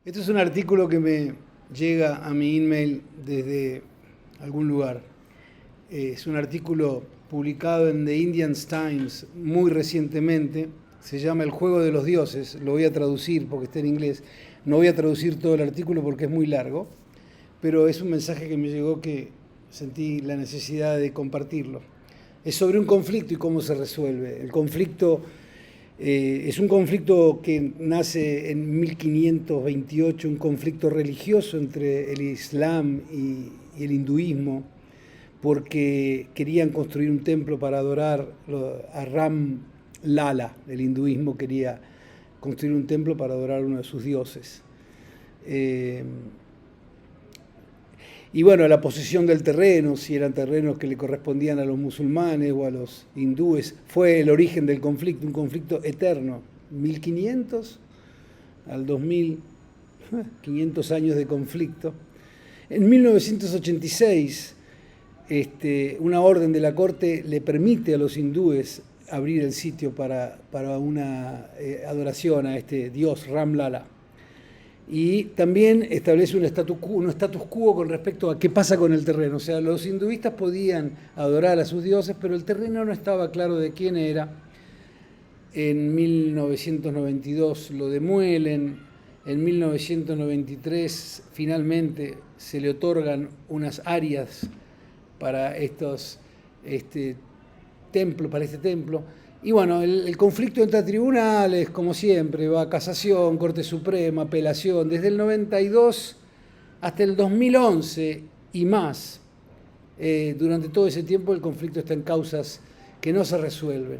Este es un artículo que me llega a mi email desde algún lugar. Es un artículo publicado en The Indian Times muy recientemente. Se llama El juego de los dioses. Lo voy a traducir porque está en inglés. No voy a traducir todo el artículo porque es muy largo, pero es un mensaje que me llegó que sentí la necesidad de compartirlo. Es sobre un conflicto y cómo se resuelve. El conflicto es un conflicto que nace en 1528, un conflicto religioso entre el Islam y el hinduismo, porque querían construir un templo para adorar a Ram Lala. El hinduismo quería construir un templo para adorar a uno de sus dioses. Y bueno, la posesión del terreno, si eran terrenos que le correspondían a los musulmanes o a los hindúes, fue el origen del conflicto, un conflicto eterno. 1500 al 2000, 500 años de conflicto. En 1986, una orden de la corte le permite a los hindúes abrir el sitio para una adoración a este dios Ram Lala. Y también establece un status quo con respecto a qué pasa con el terreno. O sea, los hinduistas podían adorar a sus dioses, pero el terreno no estaba claro de quién era. En 1992 lo demuelen. En 1993 finalmente se le otorgan unas áreas para este templo. Y bueno, el conflicto entre tribunales, como siempre, va a casación, Corte Suprema, apelación, desde el 92 hasta el 2011 y más. Durante todo ese tiempo el conflicto está en causas que no se resuelven.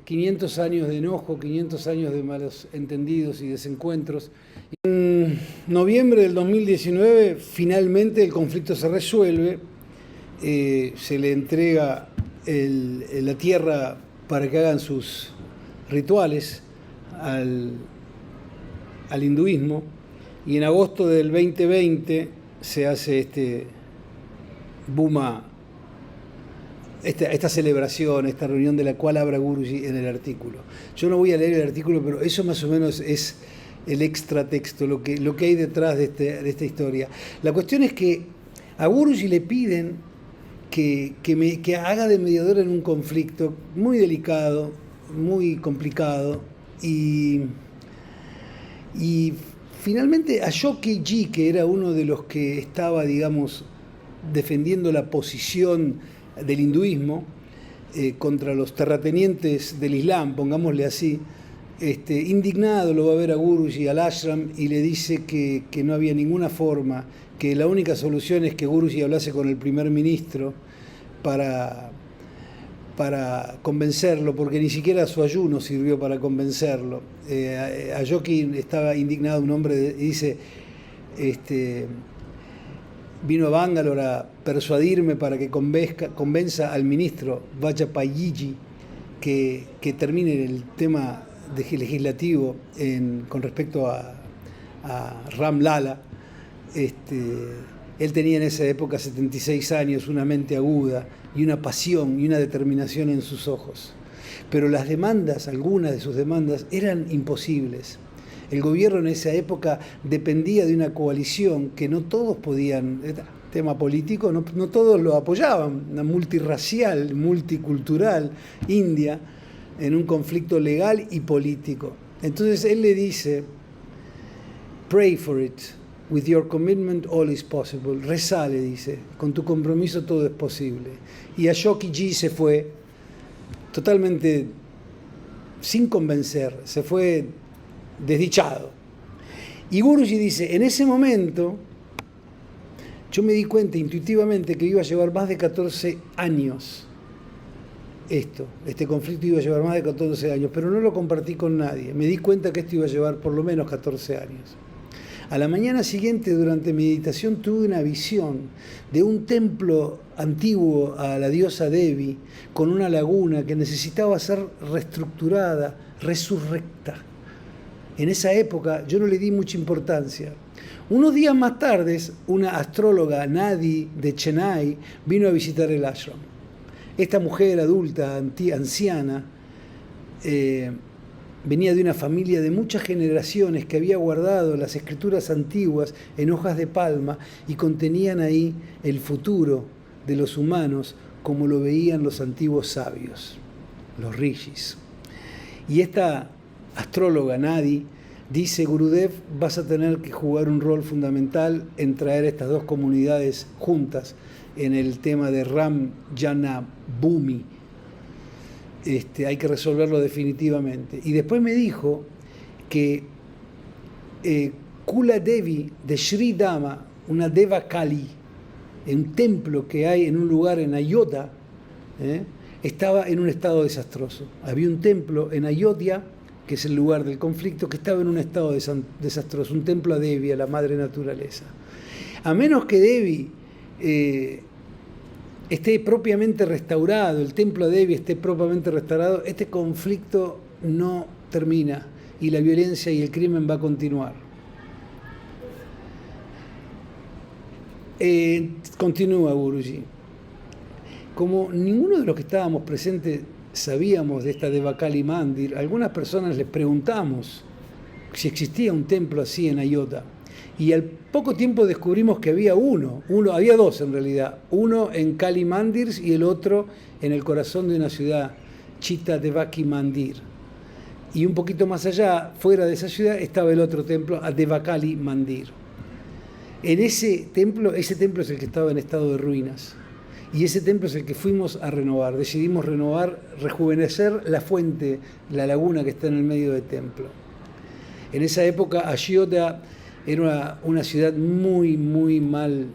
500 años de enojo, 500 años de malos entendidos y desencuentros. En noviembre del 2019 finalmente el conflicto se resuelve, se le entrega la tierra para que hagan sus rituales al hinduismo, y en agosto del 2020 se hace esta celebración, esta reunión de la cual habla Guruji en el artículo. Yo no voy a leer el artículo, pero eso más o menos es el extratexto, lo que hay detrás de esta historia. La cuestión es que a Guruji le piden que haga de mediador en un conflicto muy delicado, muy complicado, y finalmente Ashoki-ji, que era uno de los que estaba, digamos, defendiendo la posición del hinduismo contra los terratenientes del Islam, pongámosle así, indignado lo va a ver a Guruji al ashram y le dice que no había ninguna forma, que la única solución es que Guruji hablase con el primer ministro para convencerlo, porque ni siquiera su ayuno sirvió para convencerlo. Ashoki estaba indignado, un hombre, y dice, vino a Bangalore a persuadirme para que convenza al ministro Vajapayiji que termine el tema legislativo con respecto a Ram Lala. Él tenía en esa época 76 años, una mente aguda y una pasión y una determinación en sus ojos. Pero las demandas, algunas de sus demandas, eran imposibles. El gobierno en esa época dependía de una coalición que no todos podían, tema político, no todos lo apoyaban, una multirracial, multicultural India en un conflicto legal y político. Entonces él le dice, pray for it. With your commitment all is possible. Rezá, le dice, con tu compromiso todo es posible. Y Ashoki-ji se fue totalmente sin convencer, se fue desdichado. Y Guruji dice, en ese momento yo me di cuenta intuitivamente que iba a llevar más de 14 años este conflicto iba a llevar más de 14 años, pero no lo compartí con nadie. Me di cuenta que esto iba a llevar por lo menos 14 años. A la mañana siguiente, durante mi meditación, tuve una visión de un templo antiguo a la diosa Devi, con una laguna que necesitaba ser reestructurada, resurrecta. En esa época yo no le di mucha importancia. Unos días más tarde, una astróloga, Nadi, de Chennai, vino a visitar el ashram. Esta mujer adulta, anciana, venía de una familia de muchas generaciones que había guardado las escrituras antiguas en hojas de palma y contenían ahí el futuro de los humanos como lo veían los antiguos sabios, los rishis. Y esta astróloga Nadi dice: Gurudev, vas a tener que jugar un rol fundamental en traer estas dos comunidades juntas en el tema de Ram Jana Bhumi. Hay que resolverlo definitivamente. Y después me dijo que Kula Devi de Sri Dama, una Deva Kali, en un templo que hay en un lugar en Ayodhya, estaba en un estado desastroso. Había un templo en Ayodhya, que es el lugar del conflicto, que estaba en un estado desastroso, un templo a Devi, a la madre naturaleza. A menos que Devi esté propiamente restaurado, el templo a Devi esté propiamente restaurado, este conflicto no termina y la violencia y el crimen va a continuar. Continúa Guruji. Como ninguno de los que estábamos presentes sabíamos de esta Devakali Mandir, algunas personas les preguntamos si existía un templo así en Ayodhya. Y al poco tiempo descubrimos que había había dos en realidad, uno en Kali Mandirs y el otro en el corazón de una ciudad, Chitta Devaki Mandir. Y un poquito más allá, fuera de esa ciudad, estaba el otro templo, Devakali Mandir. En ese templo es el que estaba en estado de ruinas. Y ese templo es el que fuimos a renovar. Decidimos renovar, rejuvenecer la fuente, la laguna que está en el medio del templo. En esa época, Ayodhya era una ciudad muy mal,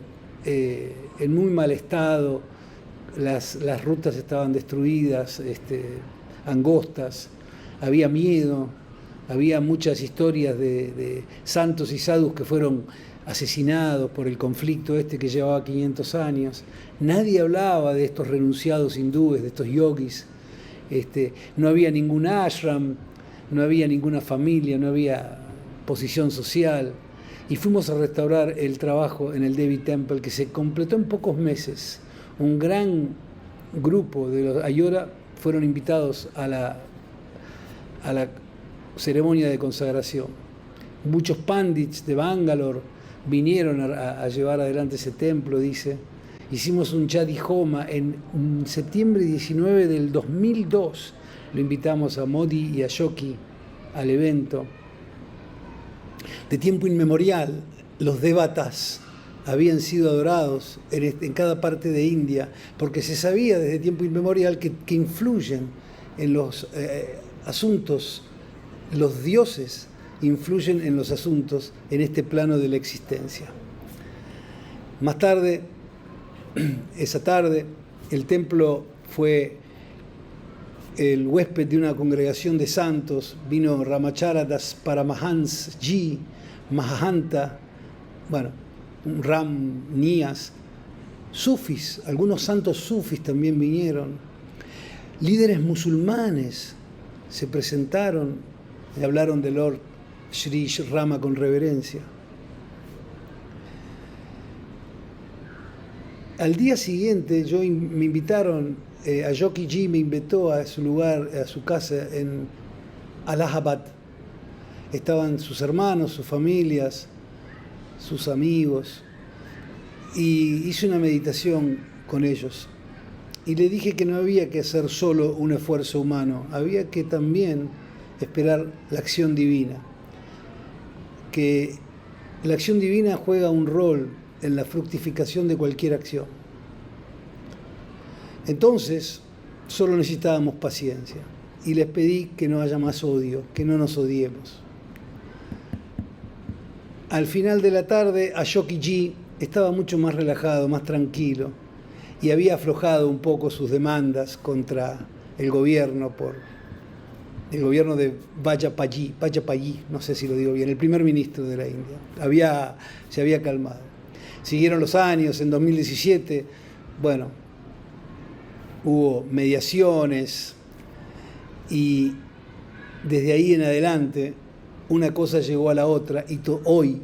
en muy mal estado. Las rutas estaban destruidas, angostas. Había miedo, había muchas historias de santos y sadhus que fueron asesinados por el conflicto que llevaba 500 años. Nadie hablaba de estos renunciados hindúes, de estos yogis. No había ningún ashram, no había ninguna familia, no había posición social. Y fuimos a restaurar el trabajo en el Devi Temple, que se completó en pocos meses. Un gran grupo de los Ayodhya fueron invitados a la ceremonia de consagración. Muchos pandits de Bangalore vinieron a llevar adelante ese templo, dice. Hicimos un Chadi Homa en septiembre 19 del 2002. Lo invitamos a Modi y a Yogi al evento. De tiempo inmemorial, los devatas habían sido adorados en cada parte de India, porque se sabía desde tiempo inmemorial que influyen en los asuntos, los dioses influyen en los asuntos en este plano de la existencia. Más tarde, esa tarde, el templo fue el huésped de una congregación de santos. Vino Ramachara Das Paramahans Ji, Mahahanta, Ram Nias, sufis, algunos santos sufis también vinieron. Líderes musulmanes se presentaron y hablaron de Lord Sri Rama con reverencia. Al día siguiente me invitaron, a Yogi Ji me invitó a su lugar, a su casa en Allahabad. Estaban sus hermanos, sus familias, sus amigos, y hice una meditación con ellos. Y le dije que no había que hacer solo un esfuerzo humano, había que también esperar la acción divina. Que la acción divina juega un rol en la fructificación de cualquier acción. Entonces, solo necesitábamos paciencia. Y les pedí que no haya más odio, que no nos odiemos. Al final de la tarde, Ashoki Ji estaba mucho más relajado, más tranquilo, y había aflojado un poco sus demandas contra el gobierno de Vajpayee, no sé si lo digo bien, el primer ministro de la India. Se había calmado. Siguieron los años, en 2017, hubo mediaciones, y desde ahí en adelante una cosa llegó a la otra, y hoy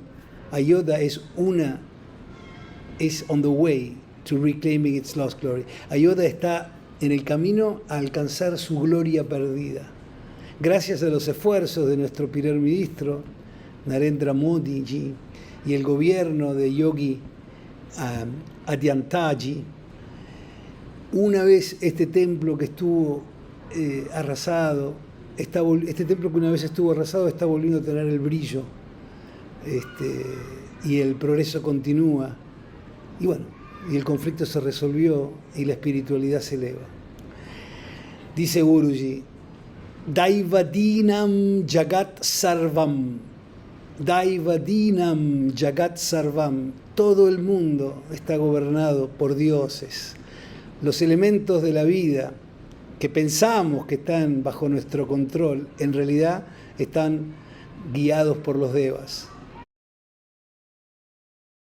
Ayodhya es on the way to reclaiming its lost glory. Ayodhya está en el camino a alcanzar su gloria perdida. gracias a los esfuerzos de nuestro primer ministro, Narendra Modi ji, y el gobierno de Yogi Adityanathji, una vez este templo que estuvo arrasado, este templo que una vez estuvo arrasado está volviendo a tener el brillo, y el progreso continúa, y bueno, y el conflicto se resolvió y la espiritualidad se eleva. Dice Guruji, Daivadinam Jagat Sarvam, Daivadinam Jagat Sarvam, todo el mundo está gobernado por dioses. Los elementos de la vida que pensamos que están bajo nuestro control, en realidad están guiados por los devas.